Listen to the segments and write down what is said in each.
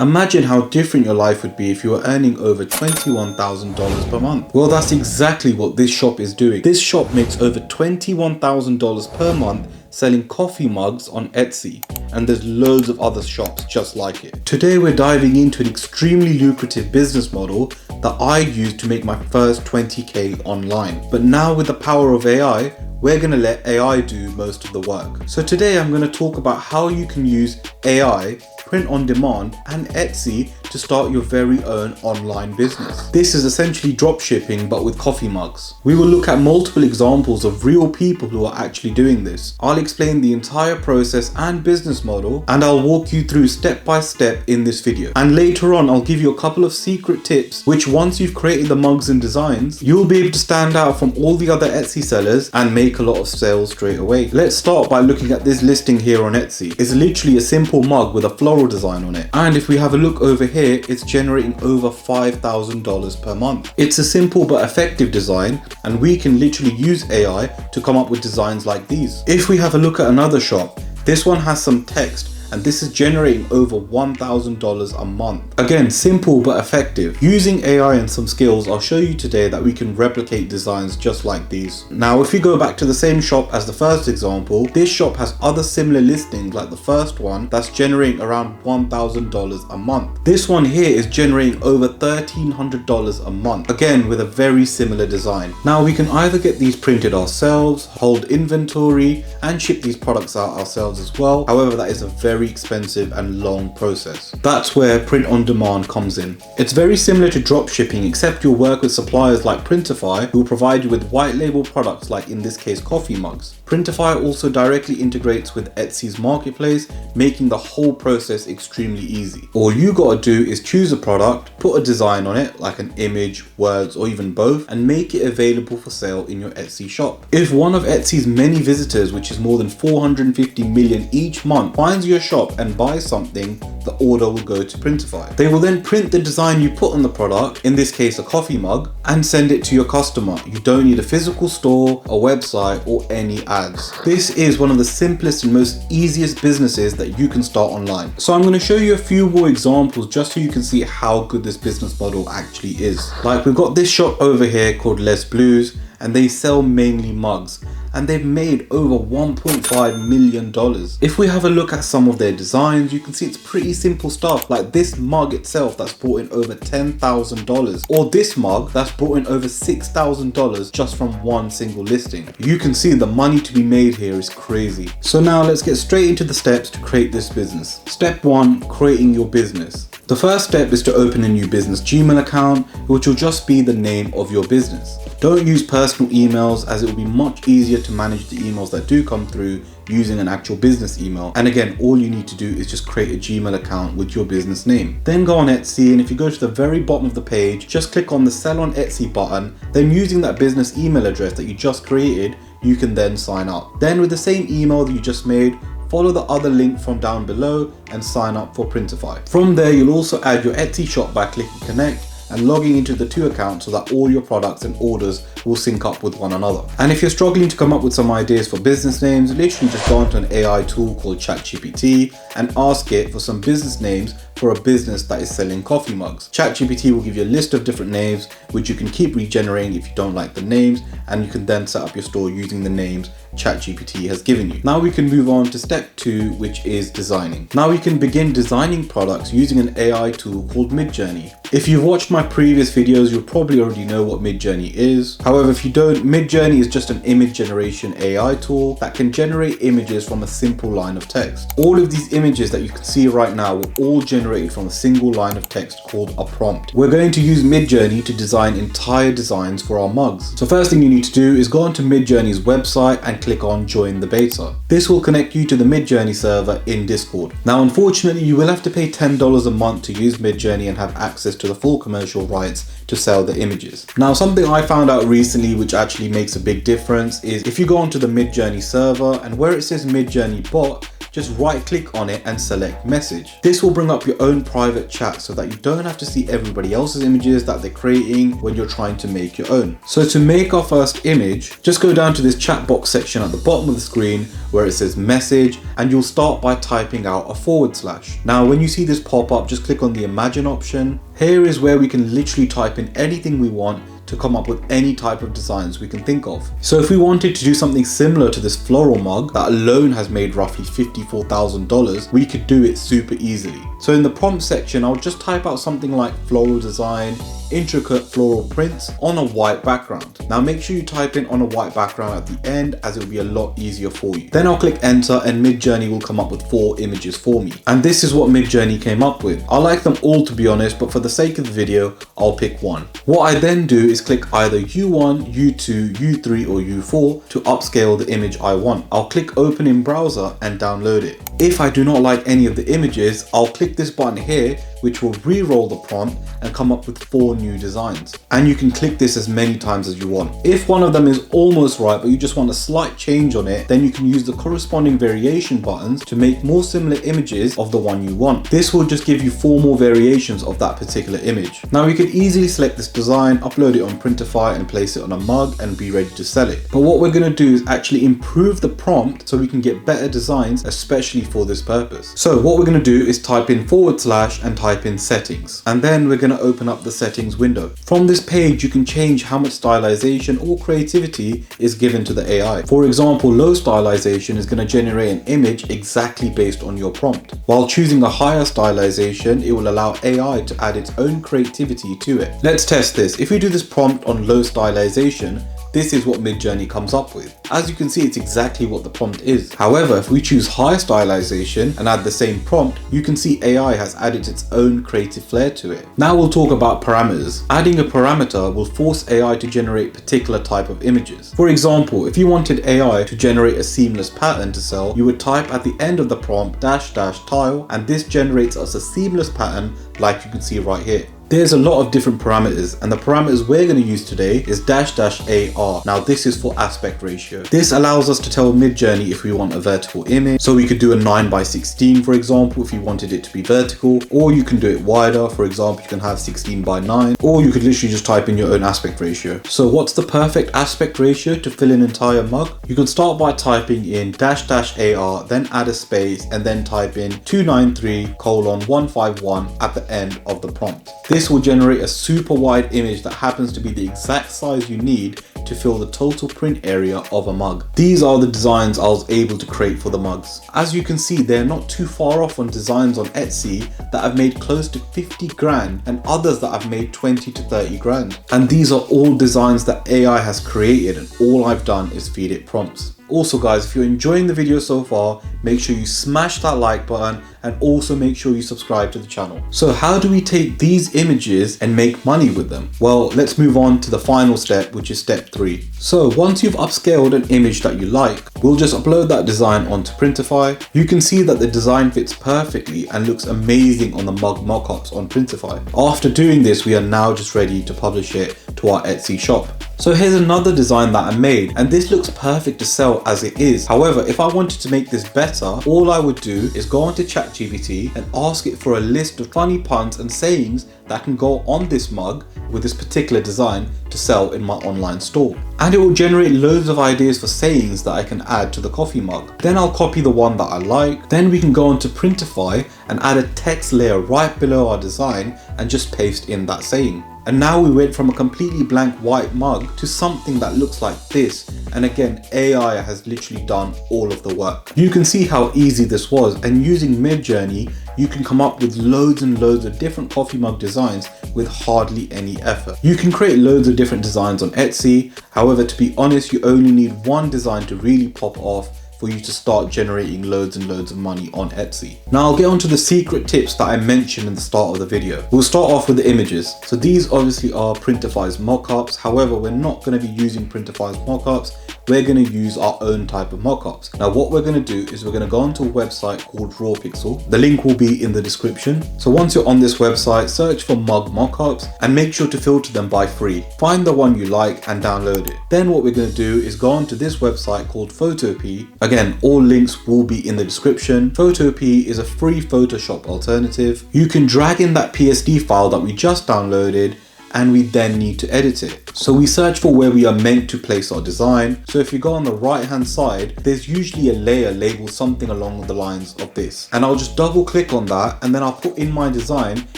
Imagine how different your life would be if you were earning over $21,000 per month. Well, that's exactly what this shop is doing. This shop makes over $21,000 per month selling coffee mugs on Etsy, and there's loads of other shops just like it. Today we're diving into an extremely lucrative business model that I used to make my first 20k online. But now with the power of AI, we're going to let AI do most of the work. So today I'm going to talk about how you can use AI, print on demand, and Etsy to start your very own online business. This is essentially dropshipping but with coffee mugs. We will look at multiple examples of real people who are actually doing this. I'll explain the entire process and business model, and I'll walk you through step by step in this video. And later on I'll give you a couple of secret tips which, once you've created the mugs and designs, you'll be able to stand out from all the other Etsy sellers and make a lot of sales straight away. Let's start by looking at this listing here on Etsy. It's literally a simple mug with a floral design on it, and if we have a look over here, it's generating over $5,000 per month. It's a simple but effective design, and we can literally use AI to come up with designs like these. If we have a look at another shop, this one has some text, and this is generating over $1,000 a month. Again, simple but effective. Using AI and some skills, I'll show you today that we can replicate designs just like these. Now, if we go back to the same shop as the first example, this shop has other similar listings like the first one that's generating around $1,000 a month. This one here is generating over $1,300 a month, again with a very similar design. Now, we can either get these printed ourselves, hold inventory, and ship these products out ourselves as well. However, that is a very expensive and long process. That's where print on demand comes in. It's very similar to drop shipping, except you'll work with suppliers like Printify, who will provide you with white label products like, in this case, coffee mugs. Printify also directly integrates with Etsy's marketplace, making the whole process extremely easy. All you gotta do is choose a product, put a design on it like an image, words, or even both, and make it available for sale in your Etsy shop. If one of Etsy's many visitors, which is more than 450 million each month, finds your shop and buys something, the order will go to Printify. They will then print the design you put on the product, in this case a coffee mug, and send it to your customer. You don't need a physical store, a website, or any ads. This is one of the simplest and most easiest businesses that you can start online. So I'm going to show you a few more examples just so you can see how good this business model actually is. Like, we've got this shop over here called Les Blues, and they sell mainly mugs, and they've made over $1.5 million. If we have a look at some of their designs, you can see it's pretty simple stuff, like this mug itself that's brought in over $10,000, or this mug that's brought in over $6,000 just from one single listing. You can see the money to be made here is crazy. So now let's get straight into the steps to create this business. Step 1, creating your business. The first step is to open a new business Gmail account, which will just be the name of your business. Don't use personal emails, as it will be much easier to manage the emails that do come through using an actual business email. And again, all you need to do is just create a Gmail account with your business name. Then go on Etsy, and if you go to the very bottom of the page, just click on the Sell on Etsy button. Then using that business email address that you just created, you can then sign up. Then with the same email that you just made, follow the other link from down below and sign up for Printify. From there, you'll also add your Etsy shop by clicking connect and logging into the two accounts so that all your products and orders will sync up with one another. And if you're struggling to come up with some ideas for business names, literally just go onto an AI tool called ChatGPT and ask it for some business names for a business that is selling coffee mugs. ChatGPT will give you a list of different names which you can keep regenerating if you don't like the names, and you can then set up your store using the names ChatGPT has given you. Now we can move on to step 2, which is designing. Now we can begin designing products using an AI tool called Midjourney. If you've watched my previous videos, you'll probably already know what Midjourney is. However, if you don't, Midjourney is just an image generation AI tool that can generate images from a simple line of text. All of these images that you can see right now were all generated from a single line of text called a prompt. We're going to use Midjourney to design entire designs for our mugs. So first thing you need to do is go onto Midjourney's website and click on Join the Beta. This will connect you to the Midjourney server in Discord. Now, unfortunately, you will have to pay $10 a month to use Midjourney and have access to the full commercial rights to sell the images. Now, something I found out recently which actually makes a big difference is if you go onto the Midjourney server and where it says Midjourney bot, just right click on it and select message. This will bring up your own private chat so that you don't have to see everybody else's images that they're creating when you're trying to make your own. So to make our first image, just go down to this chat box section at the bottom of the screen where it says message, and you'll start by typing out a /. Now when you see this pop up, just click on the imagine option. Here is where we can literally type in anything we want to come up with any type of designs we can think of. So if we wanted to do something similar to this floral mug that alone has made roughly $54,000, we could do it super easily. So in the prompt section, I'll just type out something like floral design, intricate floral prints on a white background. Now make sure you type in on a white background at the end, as it will be a lot easier for you. Then I'll click enter and Midjourney will come up with 4 images for me. And this is what Midjourney came up with. I like them all to be honest, but for the sake of the video, I'll pick one. What I then do is click either U1, U2, U3 or U4 to upscale the image I want. I'll click open in browser and download it. If I do not like any of the images, I'll click this button here, which will re-roll the prompt and come up with 4 new designs. And you can click this as many times as you want. If one of them is almost right, but you just want a slight change on it, then you can use the corresponding variation buttons to make more similar images of the one you want. This will just give you 4 more variations of that particular image. Now you can easily select this design, upload it on Printify and place it on a mug and be ready to sell it. But what we're going to do is actually improve the prompt so we can get better designs, especially for this purpose. So what we're going to do is type in / and type in settings, and then we're going to open up the settings window. From this page you can change how much stylization or creativity is given to the AI. For example, low stylization is going to generate an image exactly based on your prompt, while choosing a higher stylization, it will allow AI to add its own creativity to it. Let's test this. If we do this prompt on low stylization, this is what Midjourney comes up with. As you can see, it's exactly what the prompt is. However, if we choose high stylization and add the same prompt, you can see AI has added its own creative flair to it. Now we'll talk about parameters. Adding a parameter will force AI to generate particular type of images. For example, if you wanted AI to generate a seamless pattern to sell, you would type at the end of the prompt --tile, and this generates us a seamless pattern like you can see right here. There's a lot of different parameters, and the parameters we're going to use today is --AR. Now this is for aspect ratio. This allows us to tell Midjourney if we want a vertical image. So we could do a 9:16 for example if you wanted it to be vertical, or you can do it wider. For example, you can have 16:9, or you could literally just type in your own aspect ratio. So what's the perfect aspect ratio to fill an entire mug? You can start by typing in --AR, then add a space, and then type in 293:151 at the end of the prompt. This will generate a super wide image that happens to be the exact size you need to fill the total print area of a mug. These are the designs I was able to create for the mugs. As you can see, they're not too far off on designs on Etsy that have made close to 50 grand and others that have made 20 to 30 grand. And these are all designs that AI has created, and all I've done is feed it prompts. Also guys, if you're enjoying the video so far, make sure you smash that like button and also make sure you subscribe to the channel. So how do we take these images and make money with them? Well, let's move on to the final step, which is step 3. So once you've upscaled an image that you like, we'll just upload that design onto Printify. You can see that the design fits perfectly and looks amazing on the mug mockups on Printify. After doing this, we are now just ready to publish it to our Etsy shop. So here's another design that I made, and this looks perfect to sell as it is. However, if I wanted to make this better, all I would do is go onto ChatGPT and ask it for a list of funny puns and sayings that can go on this mug with this particular design to sell in my online store. And it will generate loads of ideas for sayings that I can add to the coffee mug. Then I'll copy the one that I like. Then we can go onto Printify and add a text layer right below our design and just paste in that saying. And now we went from a completely blank white mug to something that looks like this. And again, AI has literally done all of the work. You can see how easy this was, and using Midjourney, you can come up with loads and loads of different coffee mug designs with hardly any effort. You can create loads of different designs on Etsy. However, to be honest, you only need one design to really pop off for you to start generating loads and loads of money on Etsy. Now I'll get onto the secret tips that I mentioned in the start of the video. We'll start off with the images. So these obviously are Printify's mockups. However, we're not going to be using Printify's mockups. We're going to use our own type of mockups. Now what we're going to do is we're going to go onto a website called RawPixel. The link will be in the description. So once you're on this website, search for mug mockups and make sure to filter them by free. Find the one you like and download it. Then what we're going to do is go onto this website called Photopea. Again, all links will be in the description. Photopea is a free Photoshop alternative. You can drag in that PSD file that we just downloaded, and we then need to edit it. So we search for where we are meant to place our design. So if you go on the right hand side, there's usually a layer labeled something along the lines of this. And I'll just double click on that, and then I'll put in my design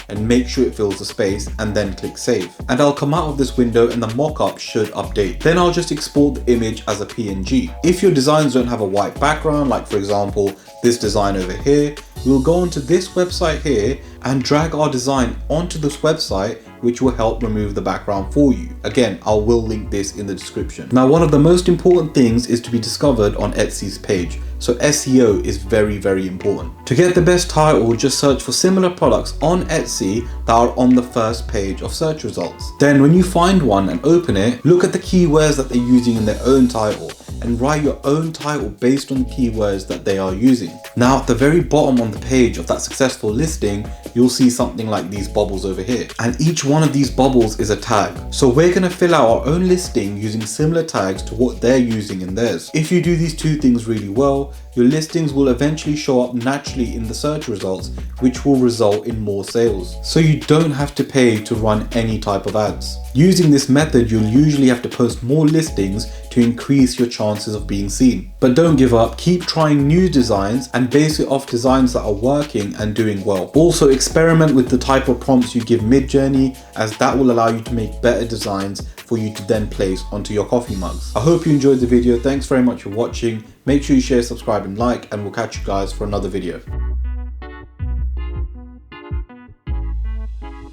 and make sure it fills the space, and then click save. And I'll come out of this window and the mockup should update. Then I'll just export the image as a PNG. If your designs don't have a white background, like for example, this design over here, we'll go onto this website here and drag our design onto this website, which will help remove the background for you. Again, I will link this in the description. Now, one of the most important things is to be discovered on Etsy's page. So SEO is very, very important. To get the best title, just search for similar products on Etsy that are on the first page of search results. Then when you find one and open it, look at the keywords that they're using in their own title and write your own title based on the keywords that they are using. Now, at the very bottom on the page of that successful listing, you'll see something like these bubbles over here. And each one of these bubbles is a tag. So we're gonna fill out our own listing using similar tags to what they're using in theirs. If you do these two things really well, your listings will eventually show up naturally in the search results, which will result in more sales. So you don't have to pay to run any type of ads. Using this method, you'll usually have to post more listings to increase your chances of being seen. But don't give up, keep trying new designs and base it off designs that are working and doing well. Also experiment with the type of prompts you give mid-journey, as that will allow you to make better designs for you to then place onto your coffee mugs. I hope you enjoyed the video. Thanks very much for watching. Make sure you share, subscribe and like, and we'll catch you guys for another video.